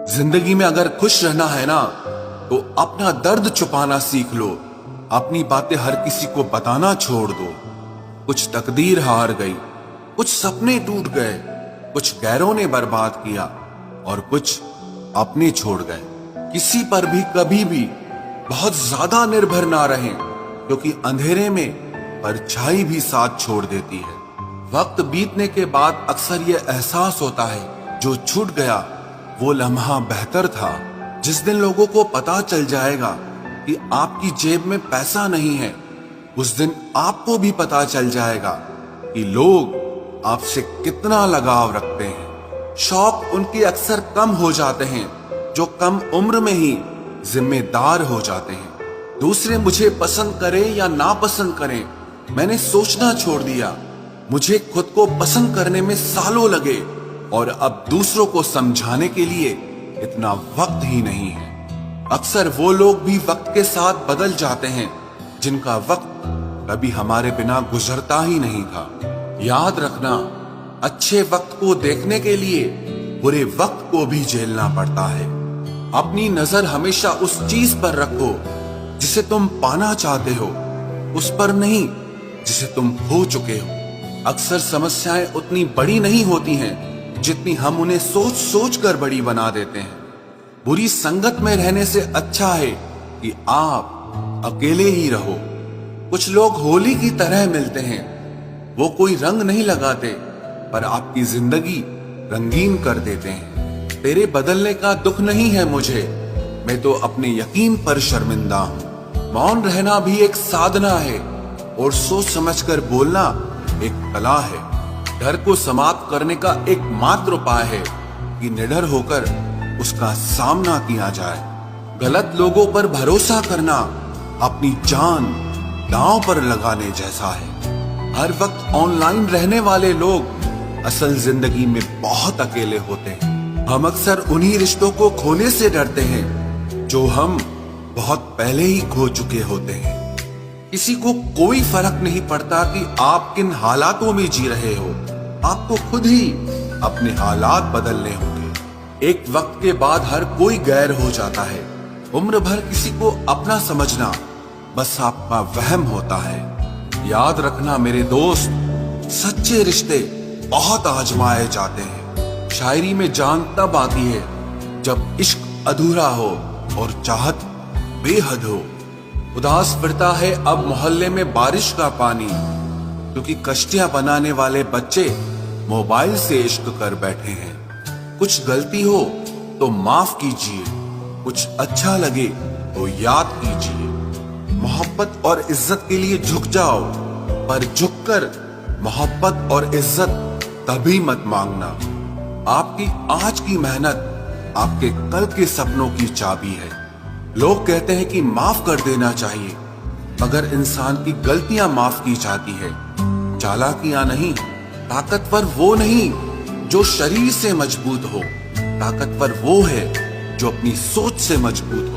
जिंदगी में अगर खुश रहना है ना, तो अपना दर्द छुपाना सीख लो। अपनी बातें हर किसी को बताना छोड़ दो। कुछ तकदीर हार गई, कुछ सपने टूट गए, कुछ गैरों ने बर्बाद किया और कुछ अपने छोड़ गए। किसी पर भी कभी भी बहुत ज्यादा निर्भर ना रहें, क्योंकि अंधेरे में परछाई भी साथ छोड़ देती है। वक्त बीतने के बाद अक्सर ये एहसास होता है, जो छूट गया वो लम्हा बेहतर था। जिस दिन लोगों को पता चल जाएगा कि आपकी जेब में पैसा नहीं है, उस दिन आपको भी पता चल जाएगा कि लोग आपसे कितना लगाव रखते हैं। शौक उनके अक्सर कम हो जाते हैं जो कम उम्र में ही जिम्मेदार हो जाते हैं। दूसरे मुझे पसंद करें या ना पसंद करें, मैंने सोचना छोड़ दिया। मुझे खुद को पसंद करने में सालों लगे और अब दूसरों को समझाने के लिए इतना वक्त ही नहीं है। अक्सर वो लोग भी वक्त के साथ बदल जाते हैं जिनका वक्त कभी हमारे बिना गुजरता ही नहीं था। याद रखना, अच्छे वक्त को देखने के लिए बुरे वक्त को भी झेलना पड़ता है। अपनी नजर हमेशा उस चीज पर रखो जिसे तुम पाना चाहते हो, उस पर नहीं जिसे तुम खो चुके हो। अक्सर समस्याएं उतनी बड़ी नहीं होती हैं जितनी हम उन्हें सोच सोच कर बड़ी बना देते हैं। बुरी संगत में रहने से अच्छा है कि आप अकेले ही रहो। कुछ लोग होली की तरह मिलते हैं, वो कोई रंग नहीं लगाते पर आपकी जिंदगी रंगीन कर देते हैं। तेरे बदलने का दुख नहीं है मुझे, मैं तो अपने यकीन पर शर्मिंदा हूं। मौन रहना भी एक साधना है और सोच समझकर बोलना एक कला है। डर को समाप्त करने का एकमात्र उपाय है कि निडर होकर उसका सामना किया जाए। गलत लोगों पर भरोसा करना अपनी जान दांव पर लगाने जैसा है। हर वक्त ऑनलाइन रहने वाले लोग असल जिंदगी में बहुत अकेले होते हैं। हम अक्सर उन्हीं रिश्तों को खोने से डरते हैं जो हम बहुत पहले ही खो चुके होते हैं। किसी को कोई फर्क नहीं पड़ता कि आप किन हालातों में जी रहे हो, आपको खुद ही अपने हालात बदलने होंगे। एक वक्त के बाद हर कोई गैर हो जाता है। उम्र भर किसी को अपना समझना बस आपका वहम होता है। याद रखना मेरे दोस्त, सच्चे रिश्ते बहुत आजमाए जाते हैं। शायरी में जान तब आती है जब इश्क अधूरा हो और चाहत बेहद हो। उदास फिरता है अब मोहल्ले में बारिश का पानी, क्योंकि कश्तियां बनाने वाले बच्चे मोबाइल से इश्क कर बैठे हैं। कुछ गलती हो तो माफ कीजिए, कुछ अच्छा लगे तो याद कीजिए। मोहब्बत और इज्जत के लिए झुक जाओ, पर झुककर मोहब्बत और इज्जत कभी मत मांगना। आपकी आज की मेहनत आपके कल के सपनों की चाबी है। लोग कहते हैं कि माफ कर देना चाहिए, मगर इंसान की गलतियां माफ की जाती है, चालाकियां नहीं। ताकतवर वो नहीं जो शरीर से मजबूत हो, ताकतवर वो है जो अपनी सोच से मजबूत हो।